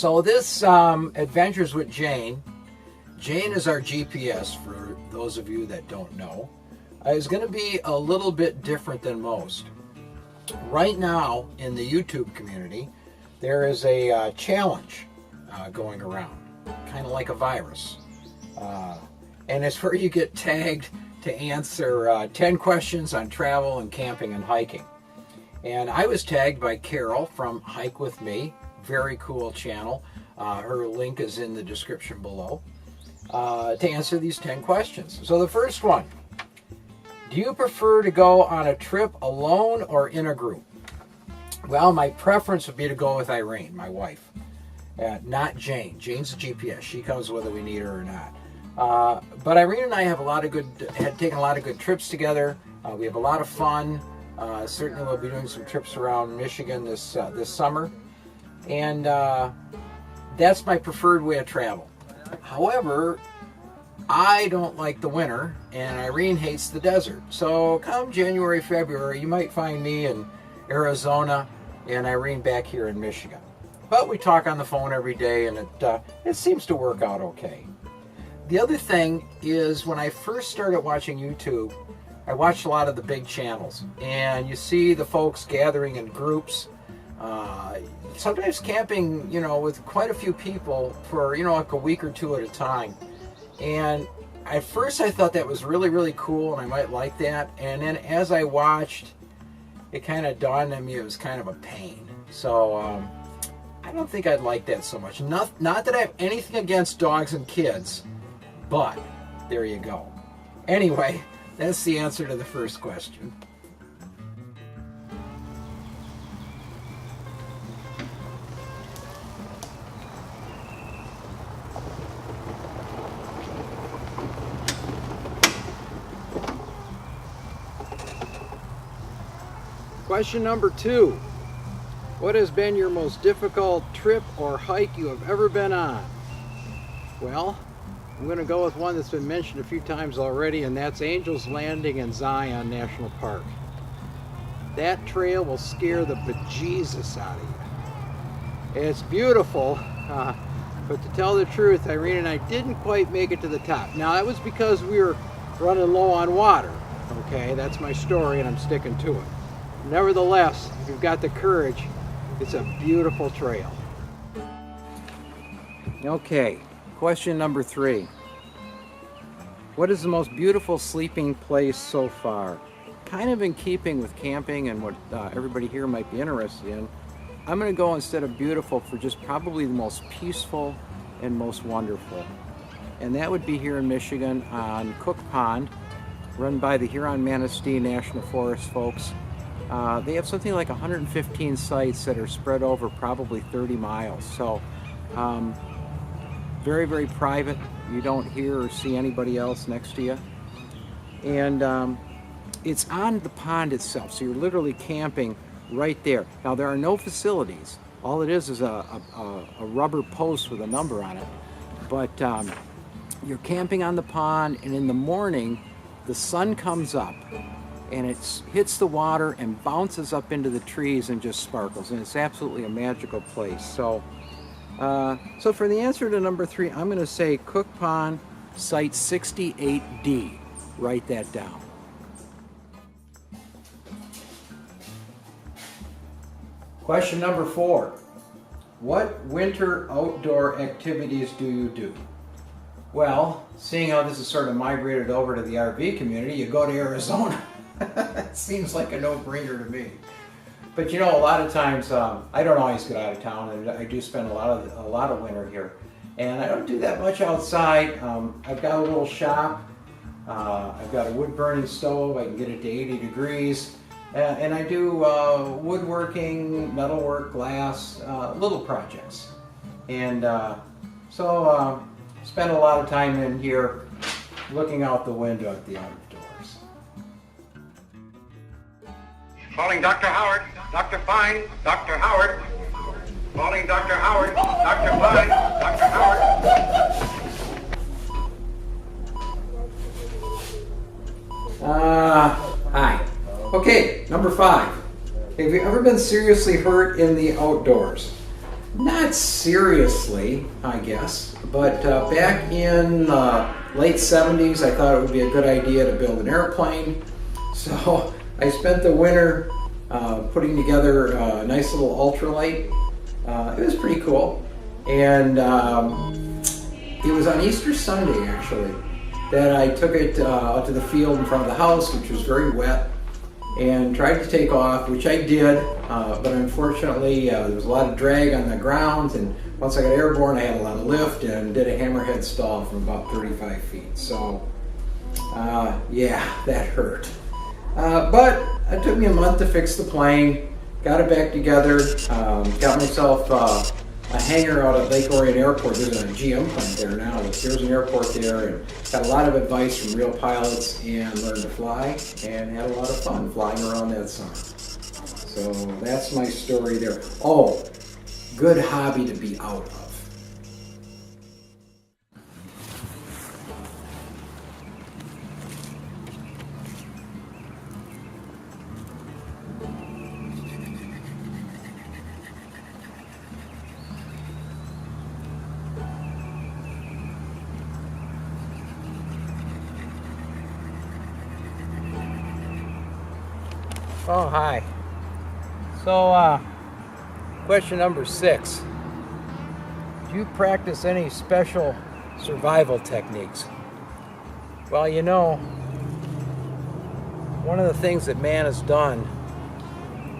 So this Adventures with Jane is our GPS for those of you that don't know. Is going to be a little bit different than most. Right now in the YouTube community, there is a challenge going around, kind of like a virus. And it's where you get tagged to answer 10 questions on travel and camping and hiking. And I was tagged by Carol from Hike With Me, very cool channel. Her link is in the description below, to answer these 10 questions. So the first one, do you prefer to go on a trip alone or in a group? Well, my preference would be to go with Irene, my wife, not Jane. Jane's the GPS. She comes whether we need her or not. But Irene and I have had taken a lot of good trips together. We have a lot of fun. Certainly we'll be doing some trips around Michigan this summer. And that's my preferred way of travel. However, I don't like the winter, and Irene hates the desert. So come January, February, you might find me in Arizona and Irene back here in Michigan. But we talk on the phone every day, and it seems to work out okay. The other thing is, when I first started watching YouTube, I watched a lot of the big channels, and you see the folks gathering in groups, sometimes camping, with quite a few people for, like a week or two at a time. And at first I thought that was really, really cool, and I might like that. And then as I watched, it kind of dawned on me it was kind of a pain. So I don't think I'd like that so much. Not that I have anything against dogs and kids, but there you go. Anyway, that's the answer to the first question. Question number 2. What has been your most difficult trip or hike you have ever been on? Well, I'm going to go with one that's been mentioned a few times already, and that's Angel's Landing in Zion National Park. That trail will scare the bejesus out of you. It's beautiful, but to tell the truth, Irene and I didn't quite make it to the top. Now, that was because we were running low on water. Okay, that's my story, and I'm sticking to it. Nevertheless, if you've got the courage, it's a beautiful trail. Okay, question number 3. What is the most beautiful sleeping place so far? Kind of in keeping with camping and what everybody here might be interested in, I'm going to go, instead of beautiful, for just probably the most peaceful and most wonderful. And that would be here in Michigan on Cook Pond, run by the Huron-Manistee National Forest folks. They have something like 115 sites that are spread over probably 30 miles. So very, very private. You don't hear or see anybody else next to you. And it's on the pond itself, so you're literally camping right there. Now, there are no facilities. All it is a rubber post with a number on it. But you're camping on the pond, and in the morning, the sun comes up, and it hits the water and bounces up into the trees and just sparkles, and it's absolutely a magical place. So so for the answer to number 3, I'm going to say Cook Pond, Site 68D. Write that down. Question number 4. What winter outdoor activities do you do? Well, seeing how this has sort of migrated over to the RV community, you go to Arizona. It seems like a no-brainer to me. But a lot of times I don't always get out of town, and I do spend a lot of winter here. And I don't do that much outside. I've got a little shop. I've got a wood-burning stove. I can get it to 80 degrees. And I do woodworking, metalwork, glass, little projects. And so spend a lot of time in here looking out the window at the outdoors. Calling Dr. Howard, Dr. Fine, Dr. Howard. Calling Dr. Howard, Dr. Fine, Dr. Howard. Hi. Okay, number 5. Have you ever been seriously hurt in the outdoors? Not Not seriously, I guess, but back in late 70s, I thought it would be a good idea to build an airplane. So I spent the winter putting together a nice little ultralight. It was pretty cool. And it was on Easter Sunday, actually, that I took it out to the field in front of the house, which was very wet, and tried to take off, which I did, but unfortunately there was a lot of drag on the ground, and once I got airborne I had a lot of lift and did a hammerhead stall from about 35 feet. So yeah, that hurt. But it took me a month to fix the plane, got it back together, got myself a hangar out at Lake Orion Airport. There's a GM plant there now. There's an airport there, and got a lot of advice from real pilots and learned to fly, and had a lot of fun flying around that summer. So that's my story there. Oh, good hobby to be out of. Oh, hi. So, question number 6. Do you practice any special survival techniques? Well, you know, one of the things that man has done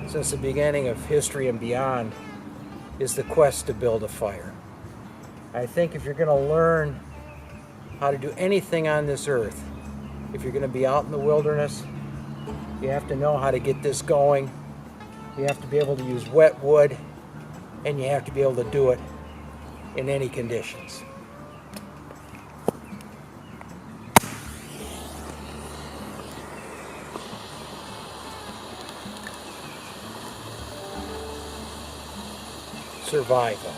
since the beginning of history and beyond is the quest to build a fire. I think if you're going to learn how to do anything on this earth, if you're going to be out in the wilderness, you have to know how to get this going. You have to be able to use wet wood, and you have to be able to do it in any conditions. Survival.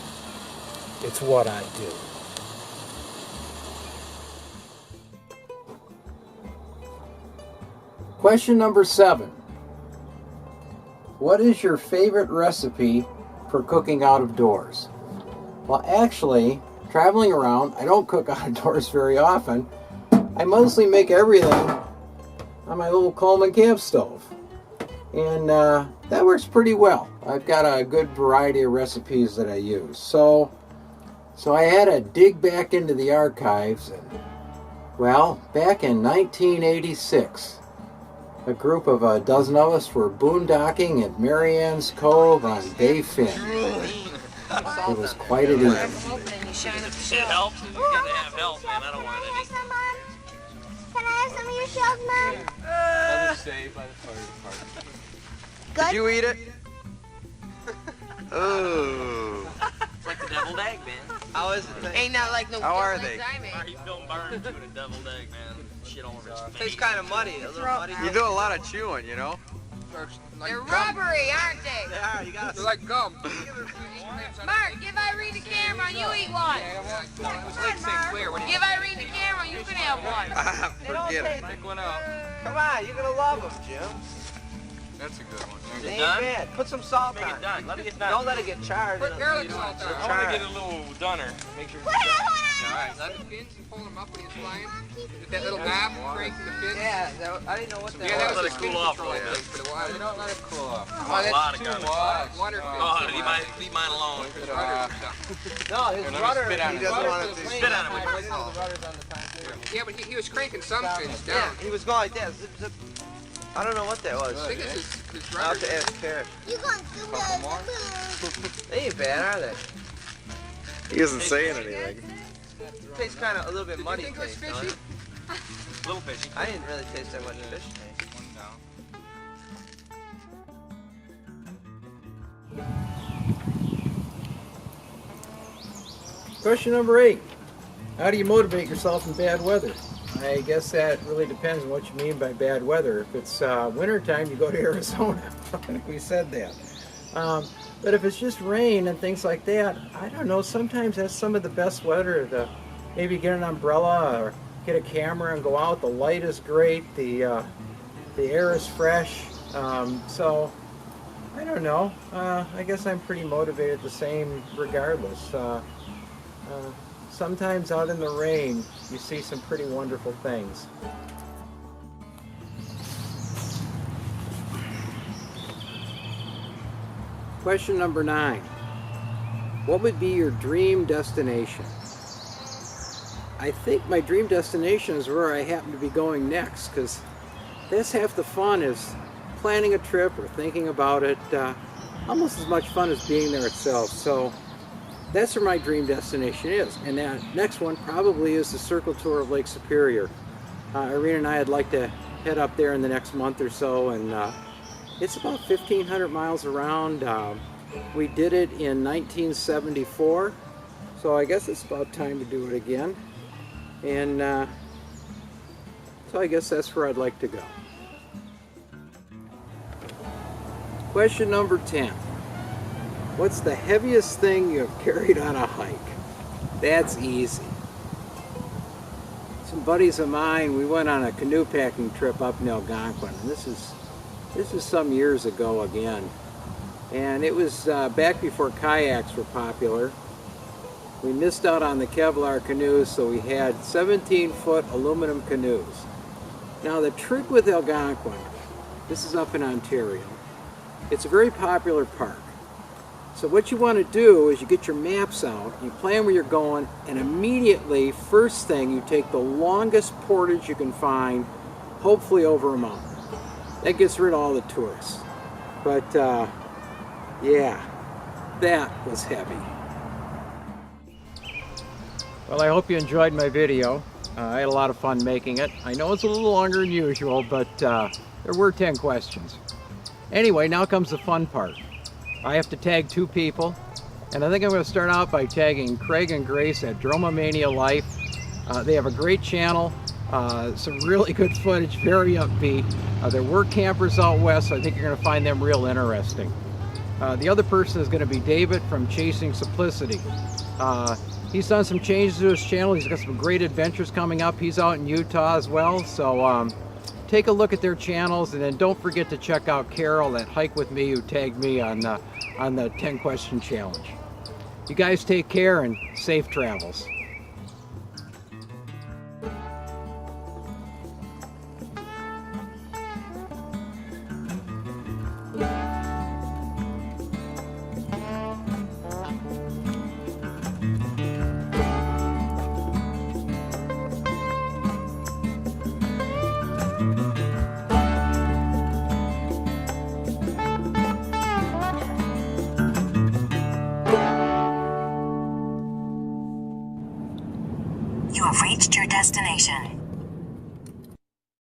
It's what I do. Question number 7. What is your favorite recipe for cooking out of doors? Well, actually, traveling around, I don't cook out of doors very often. I mostly make everything on my little Coleman camp stove. And that works pretty well. I've got a good variety of recipes that I use. So I had to dig back into the archives. And, well, back in 1986, a group of a dozen of us were boondocking at Marianne's Cove on Bay Fin. It was quite an evening. It helps. You gotta have help, man. I don't want any. Can I have some of your shells, Mom? That was saved by the fire department. Good? Did you eat it? Ooh. It's like the deviled egg, man. How is it? Ain't not like no How are good they? legs I made. He's don't burn to a deviled egg, man. Shit all over his face. Tastes kind of muddy. A little muddy. You do a lot of chewing, you know? They're rubbery, aren't they? They are. You gotta. They're like gum. Mark, give Irene the camera and you eat one. Give Irene the camera and you can have one. Forget it. Pick one out. Come on, you're gonna love them, Jim. That's a good one. They ain't done? bad. Put some salt Make on it done. Let it get Don't done. let it get charred. Put garlic salt on. I want to get a little dunner. Make sure. Alright, let the fins and pull them up when he's flying. With that little knob cranking the fins. Yeah, I didn't know what that Yeah, that was. was Let it cool off a control little bit. for the water. Don't let it cool off. A lot of garlic. Water Oh, leave mine alone. No, his Here, let me rudder. spit on He it. doesn't want it to Spit on it. The rudder's on the top. Yeah, but he was cranking some fins Yeah, down. he was going like that. Zip, zip. I don't know what that was. I think it's his I'll have rudder. to ask Parrish. You going to They ain't bad, are they? He isn't saying anything. Tastes kind of a little bit Did you muddy think it was taste, don't fishy? it? Little fishy. I didn't really taste that much fish taste. Question number 8. How do you motivate yourself in bad weather? I guess that really depends on what you mean by bad weather. If it's wintertime, you go to Arizona. We said that. But if it's just rain and things like that, I don't know, sometimes that's some of the best weather to maybe get an umbrella or get a camera and go out. The light is great, the air is fresh. So I don't know. I guess I'm pretty motivated the same regardless. Sometimes out in the rain, you see some pretty wonderful things. Question number 9. What would be your dream destination? I think my dream destination is where I happen to be going next, because that's half the fun, is planning a trip or thinking about it. Almost as much fun as being there itself. So that's where my dream destination is. And that next one probably is the circle tour of Lake Superior. Irene and I would like to head up there in the next month or so, and it's about 1,500 miles around. We did it in 1974, so I guess it's about time to do it again. And so I guess that's where I'd like to go. Question number 10. What's the heaviest thing you have carried on a hike? That's easy. Some buddies of mine, we went on a canoe packing trip up in Algonquin, and this is some years ago again. And it was back before kayaks were popular. We missed out on the Kevlar canoes, so we had 17-foot aluminum canoes. Now the trick with Algonquin, this is up in Ontario, it's a very popular park. So what you want to do is you get your maps out, you plan where you're going, and immediately, first thing, you take the longest portage you can find, hopefully over a mountain. That gets rid of all the tourists. But yeah, that was heavy. Well, I hope you enjoyed my video. I had a lot of fun making it. I know it's a little longer than usual, but there were 10 questions. Anyway, now comes the fun part. I have to tag 2 people, and I think I'm going to start out by tagging Craig and Grace at DromomaniaLife. They have a great channel, some really good footage, very upbeat. There were campers out west, so I think you're going to find them real interesting. The other person is going to be David from Chasin Simplicity. He's done some changes to his channel. He's got some great adventures coming up. He's out in Utah as well, so take a look at their channels, and then don't forget to check out Carol at Hike With Me, who tagged me on the 10-question challenge. You guys take care and safe travels. You have reached your destination.